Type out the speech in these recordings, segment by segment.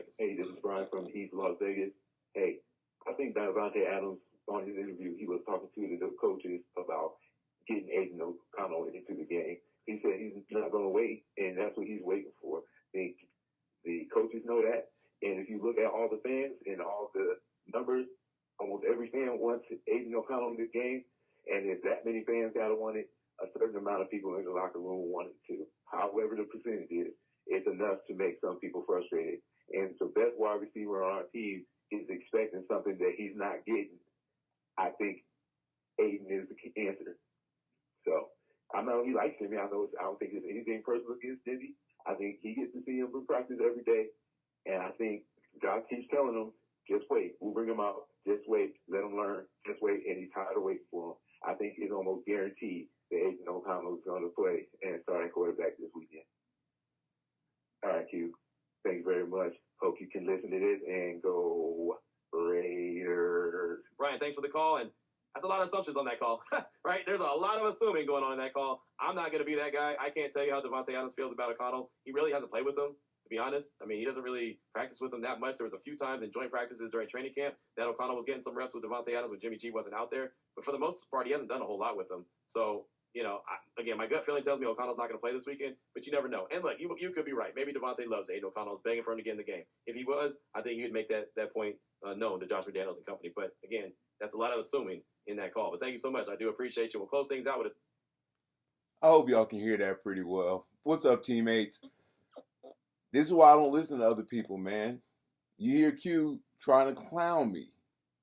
seconds. Hey, this is Brian from East Las Vegas. Hey, I think Davante Adams, on his interview, he was talking to the coaches about getting Aiden O'Connell into the game. He said he's not going to wait, and that's what he's waiting for. The coaches know that. And if you look at all the fans and all the numbers, almost every fan wants Aiden O'Connell in the game. And if that many fans got to want it, a certain amount of people in the locker room want it too. However the percentage is, it's enough to make some people frustrated. And the best wide receiver on our team is expecting something that he's not getting. I think Aiden is the answer. So I know he likes Jimmy. I don't think it's anything personal against Jimmy. I think he gets to see him in practice every day. And I think God keeps telling him, just wait. We'll bring him out. Just wait. Let him learn. Just wait. And he's tired of waiting for him. I think it's almost guaranteed that Aiden O'Connell is going to play and start at quarterback this weekend. All right, Q. Thanks very much. Hope you can listen to this and go Raiders. Brian, thanks for the call. And that's a lot of assumptions on that call, right? There's a lot of assuming going on in that call. I'm not going to be that guy. I can't tell you how Davante Adams feels about O'Connell. He really hasn't played with him, to be honest. I mean, he doesn't really practice with him that much. There was a few times in joint practices during training camp that O'Connell was getting some reps with Davante Adams when Jimmy G wasn't out there. But for the most part, he hasn't done a whole lot with him. So, again, my gut feeling tells me O'Connell's not going to play this weekend, but you never know. And look, you could be right. Maybe Davante loves Aiden O'Connell's begging for him to get in the game. If he was, I think he would make that point known to Josh McDaniels and company. But again, that's a lot of assuming in that call. But thank you so much. I do appreciate you. We'll close things out with it. I hope y'all can hear that pretty well. What's up, teammates? This is why I don't listen to other people, man. You hear Q trying to clown me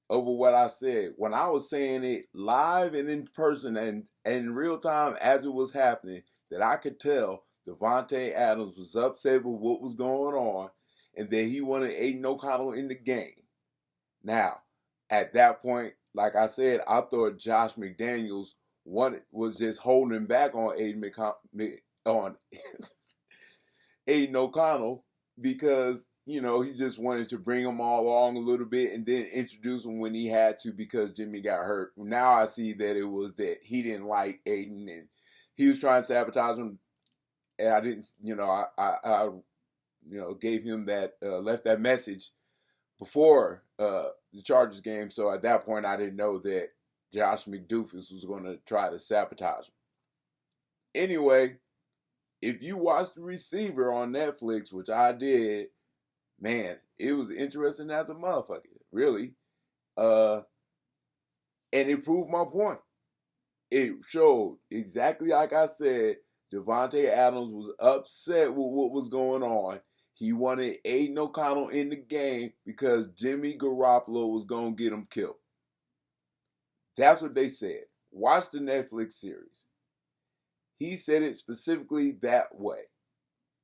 over what I said. When I was saying it live and in person and in real time as it was happening, that I could tell Davante Adams was upset with what was going on and that he wanted Aiden O'Connell in the game. Now, at that point, like I said, I thought Josh McDaniels was just holding back on Aiden O'Connell because, he just wanted to bring them all along a little bit and then introduce him when he had to because Jimmy got hurt. Now I see that it was that he didn't like Aiden and he was trying to sabotage him. And I didn't, I gave him that, left that message before the Chargers game. So at that point, I didn't know that Josh McDoofus was going to try to sabotage him. Anyway, if you watch The Receiver on Netflix, which I did, man, it was interesting as a motherfucker, really. And it proved my point. It showed exactly like I said, Davante Adams was upset with what was going on. He wanted Aiden O'Connell in the game because Jimmy Garoppolo was going to get him killed. That's what they said. Watch the Netflix series. He said it specifically that way.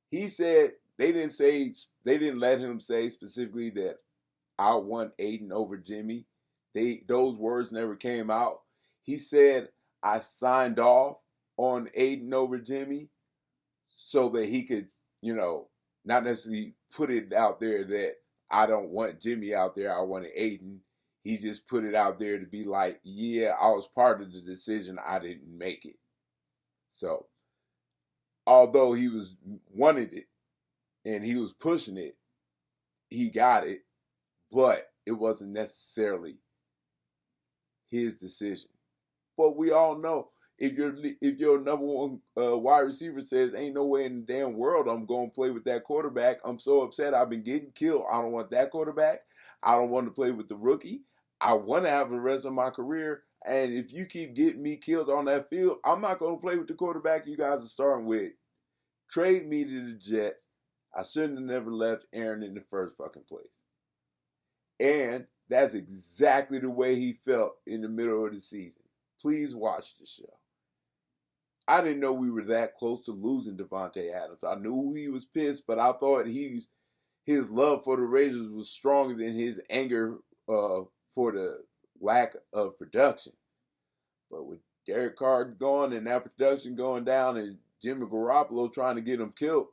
He said they didn't let him say specifically that I want Aiden over Jimmy. Those words never came out. He said I signed off on Aiden over Jimmy so that he could, not necessarily put it out there that I don't want Jimmy out there. I wanted Aiden. He just put it out there to be like, yeah, I was part of the decision. I didn't make it. So, although he wanted it and he was pushing it, he got it, but it wasn't necessarily his decision. But we all know if your number one wide receiver says, ain't no way in the damn world I'm going to play with that quarterback. I'm so upset. I've been getting killed. I don't want that quarterback. I don't want to play with the rookie. I want to have the rest of my career. And if you keep getting me killed on that field, I'm not going to play with the quarterback you guys are starting with. Trade me to the Jets. I shouldn't have never left Aaron in the first fucking place. And that's exactly the way he felt in the middle of the season. Please watch the show. I didn't know we were that close to losing Davante Adams. I knew he was pissed, but I thought his love for the Raiders was stronger than his anger for the lack of production. But with Derek Carr gone and that production going down and Jimmy Garoppolo trying to get him killed,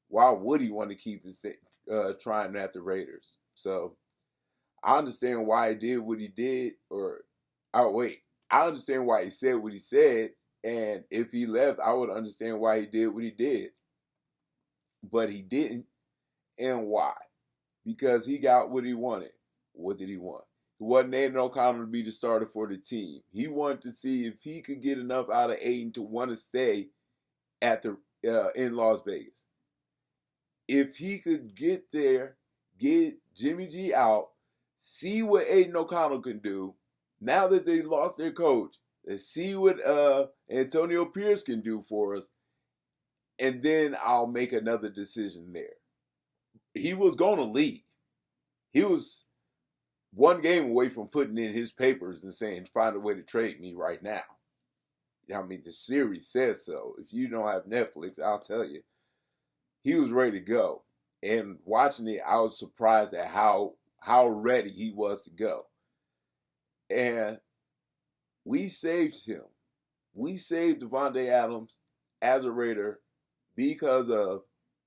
why would he want to keep trying at the Raiders? So I understand why he did what he did, I understand why he said what he said, and if he left, I would understand why he did what he did. But he didn't, and why? because he got what he wanted. What did he want? He wanted Aiden O'Connell to be the starter for the team. He wanted to see if he could get enough out of Aiden to want to stay at the in Las Vegas. If he could get there, get Jimmy G out, see what Aiden O'Connell can do. Now that they lost their coach, let's see what Antonio Pierce can do for us, and then I'll make another decision there. He was going to leave. He was one game away from putting in his papers and saying, find a way to trade me right now. I mean, the series says so. If you don't have Netflix, I'll tell you. He was ready to go. And watching it, I was surprised at how ready he was to go. And we saved him. We saved Davante Adams as a Raider because of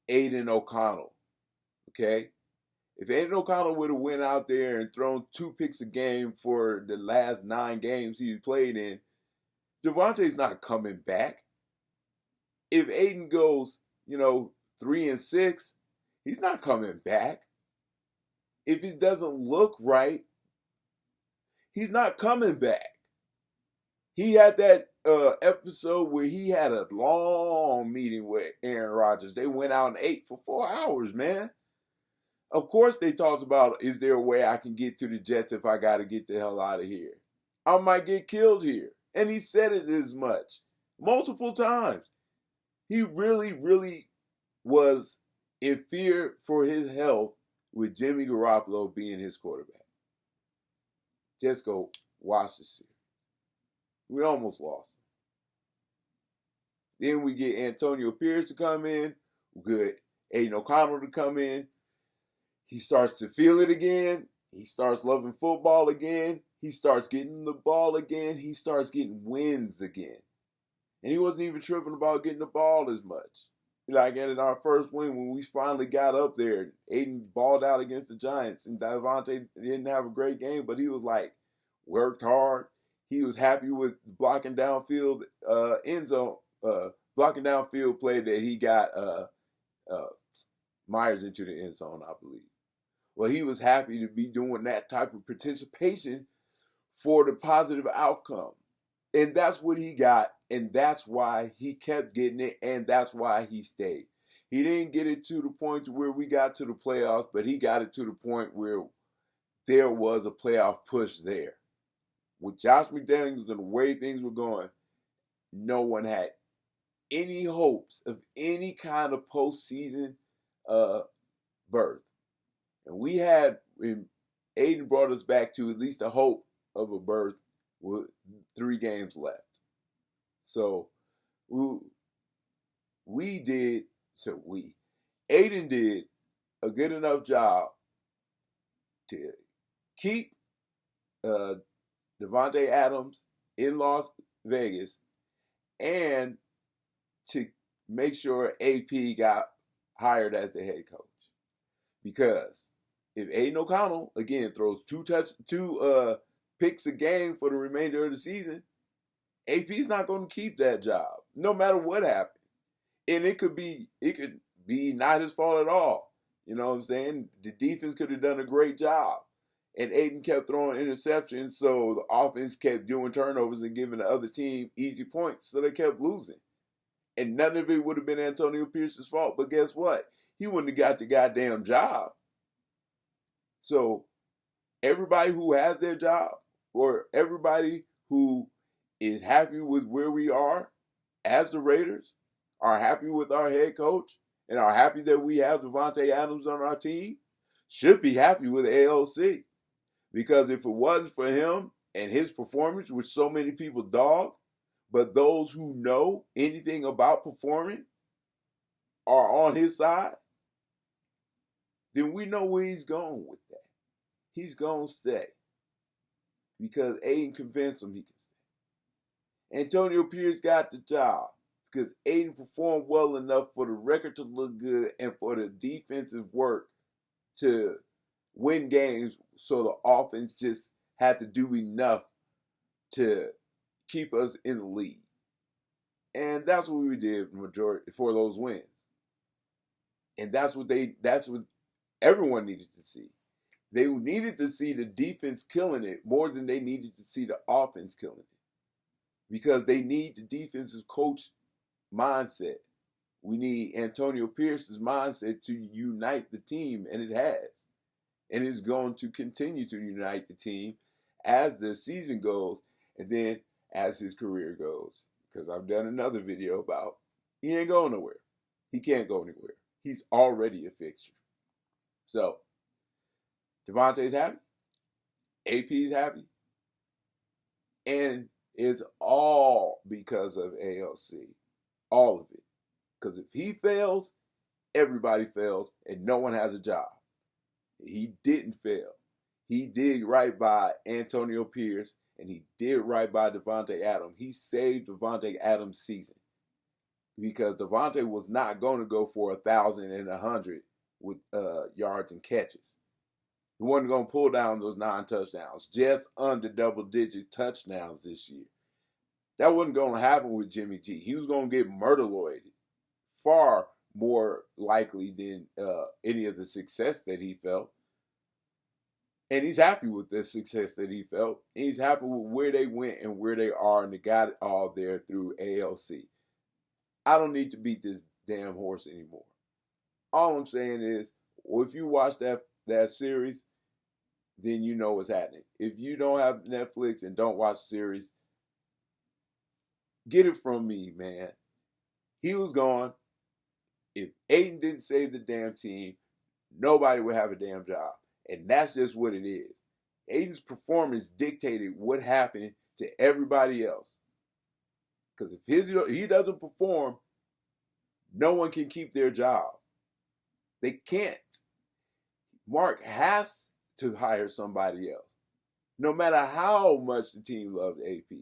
Aiden O'Connell. Okay? If Aiden O'Connell would have went out there and thrown 2 picks a game for the last 9 games he played in, Davante's not coming back. If Aiden goes, 3-6, he's not coming back. If it doesn't look right, he's not coming back. He had that episode where he had a long meeting with Aaron Rodgers. They went out and ate for 4 hours, man. Of course they talked about, is there a way I can get to the Jets if I got to get the hell out of here? I might get killed here. And he said it as much, multiple times. He really, really was in fear for his health with Jimmy Garoppolo being his quarterback. Just go watch the series. We almost lost. Then we get Antonio Pierce to come in. Good. Aiden O'Connell to come in. He starts to feel it again. He starts loving football again. He starts getting the ball again. He starts getting wins again. And he wasn't even tripping about getting the ball as much. Like in our first win, when we finally got up there, Aiden balled out against the Giants, and Davante didn't have a great game, but he was like, worked hard. He was happy with blocking downfield end zone, blocking downfield play that he got Myers into the end zone, I believe. Well, he was happy to be doing that type of participation for the positive outcome. And that's what he got, and that's why he kept getting it, and that's why he stayed. He didn't get it to the point where we got to the playoffs, but he got it to the point where there was a playoff push there. With Josh McDaniels and the way things were going, no one had any hopes of any kind of postseason berth. And we had, Aiden brought us back to at least a hope of a berth with 3 games left. So Aiden did a good enough job to keep Davante Adams in Las Vegas and to make sure AP got hired as the head coach. Because if Aiden O'Connell, again, throws 2 picks a game for the remainder of the season, AP's not going to keep that job, no matter what happens. And it could be not his fault at all. You know what I'm saying? The defense could have done a great job. And Aiden kept throwing interceptions, so the offense kept doing turnovers and giving the other team easy points, so they kept losing. And none of it would have been Antonio Pierce's fault. But guess what? He wouldn't have got the goddamn job. So everybody who has their job, or everybody who is happy with where we are as the Raiders, are happy with our head coach, and are happy that we have Davante Adams on our team, should be happy with AOC. Because if it wasn't for him and his performance, which so many people dog, but those who know anything about performing are on his side, then we know where he's going with that. He's going to stay. Because Aiden convinced him he can stay. Antonio Pierce got the job because Aiden performed well enough for the record to look good and for the defensive work to win games, so the offense just had to do enough to keep us in the lead. And that's what we did majority for those wins. And that's what everyone needed to see. They needed to see the defense killing it more than they needed to see the offense killing it. Because they need the defense's coach mindset. We need Antonio Pierce's mindset to unite the team, and it has. And it's going to continue to unite the team as the season goes and then as his career goes. Because I've done another video about he ain't going nowhere. He can't go anywhere. He's already a fixture. So, Devontae's happy. AP's happy. And it's all because of AOC. All of it. Because if he fails, everybody fails, and no one has a job. He didn't fail. He did right by Antonio Pierce, and he did right by Davante Adams. He saved Davante Adams' season. Because Davante was not going to go for 1,000 and 100 with yards and catches. He wasn't going to pull down those 9 touchdowns, just under double-digit touchdowns this year. That wasn't going to happen with Jimmy G. He was going to get murder-loaded far more likely than any of the success that he felt. And he's happy with the success that he felt. And he's happy with where they went and where they are, and they got it all there through AOC. I don't need to beat this damn horse anymore. All I'm saying is, if you watch that series, then you know what's happening. If you don't have Netflix and don't watch the series, get it from me, man. He was gone. If Aiden didn't save the damn team, nobody would have a damn job. And that's just what it is. Aiden's performance dictated what happened to everybody else. Because if he doesn't perform, no one can keep their job. They can't. Mark has to hire somebody else. No matter how much the team loved AP.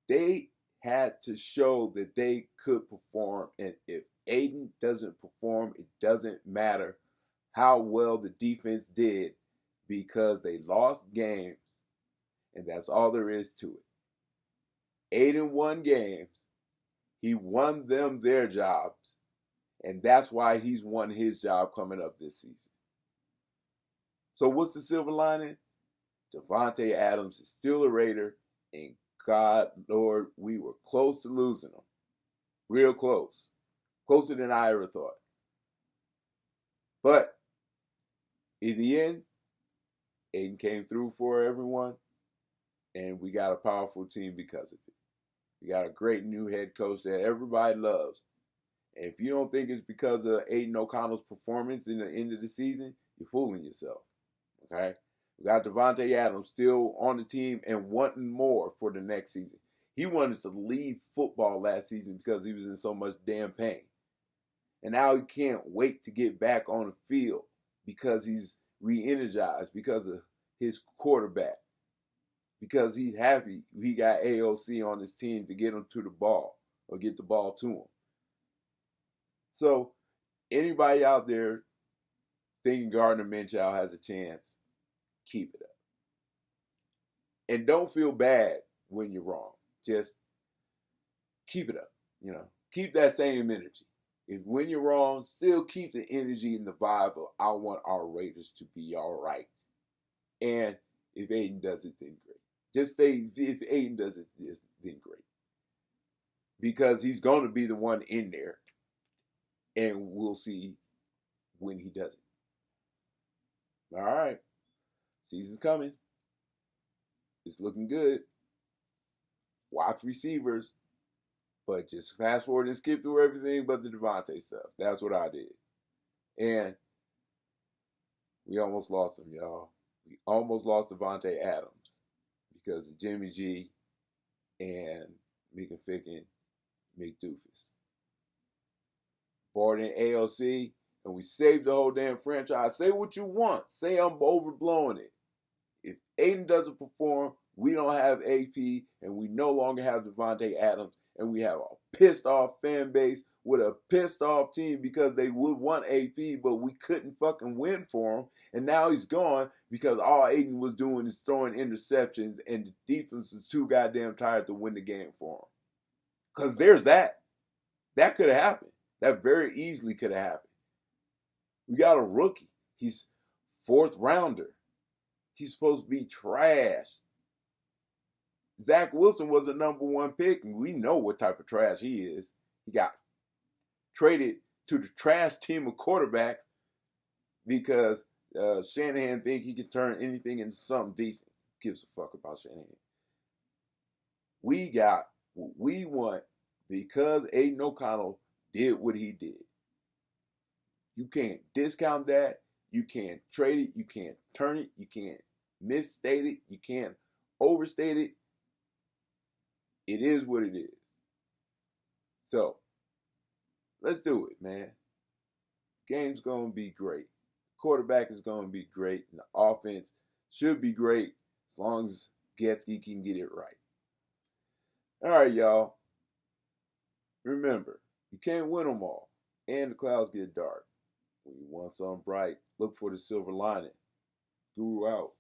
They had to show that they could perform. And if Aiden doesn't perform, it doesn't matter how well the defense did, because they lost games. And that's all there is to it. Aiden won games. He won them their jobs. And that's why he's won his job coming up this season. So what's the silver lining? Davante Adams is still a Raider. And God, Lord, we were close to losing him. Real close. Closer than I ever thought. But in the end, Aiden came through for everyone. And we got a powerful team because of it. We got a great new head coach that everybody loves. And if you don't think it's because of Aiden O'Connell's performance in the end of the season, you're fooling yourself. Okay? We got Davante Adams still on the team and wanting more for the next season. He wanted to leave football last season because he was in so much damn pain. And now he can't wait to get back on the field because he's re-energized because of his quarterback. Because he's happy he got AOC on his team to get him to the ball or get the ball to him. So, anybody out there thinking Gardner Minshew has a chance, keep it up. And don't feel bad when you're wrong. Just keep it up. Keep that same energy. If when you're wrong, still keep the energy and the vibe of I want our Raiders to be all right. And if Aiden does it, then great. Just say if Aiden does it, then great. Because he's going to be the one in there. And we'll see when he does it. All right. Season's coming. It's looking good. Watch receivers. But just fast forward and skip through everything but the Devontae stuff. That's what I did. And we almost lost him, y'all. We almost lost Davante Adams because of Jimmy G and McFicken McDoofus. Brought in AOC, and we saved the whole damn franchise. Say what you want. Say I'm overblowing it. If Aiden doesn't perform, we don't have AP, and we no longer have Davante Adams, and we have a pissed off fan base with a pissed off team because they would want AP, but we couldn't fucking win for him. And now he's gone because all Aiden was doing is throwing interceptions, and the defense is too goddamn tired to win the game for him. Because there's that. That could have happened. That very easily could have happened. We got a rookie. He's 4th rounder. He's supposed to be trash. Zach Wilson was a number 1 pick, and we know what type of trash he is. He got traded to the trash team of quarterbacks because Shanahan thinks he can turn anything into something decent. Gives a fuck about Shanahan. We got what we want because Aiden O'Connell did what he did. You can't discount that. You can't trade it. You can't turn it. You can't misstate it. You can't overstate it. It is what it is. So, let's do it, man. Game's going to be great. Quarterback is going to be great. And the offense should be great as long as Getsky can get it right. All right, y'all. Remember, you can't win them all. And the clouds get dark. When you want something bright, look for the silver lining. Guru out.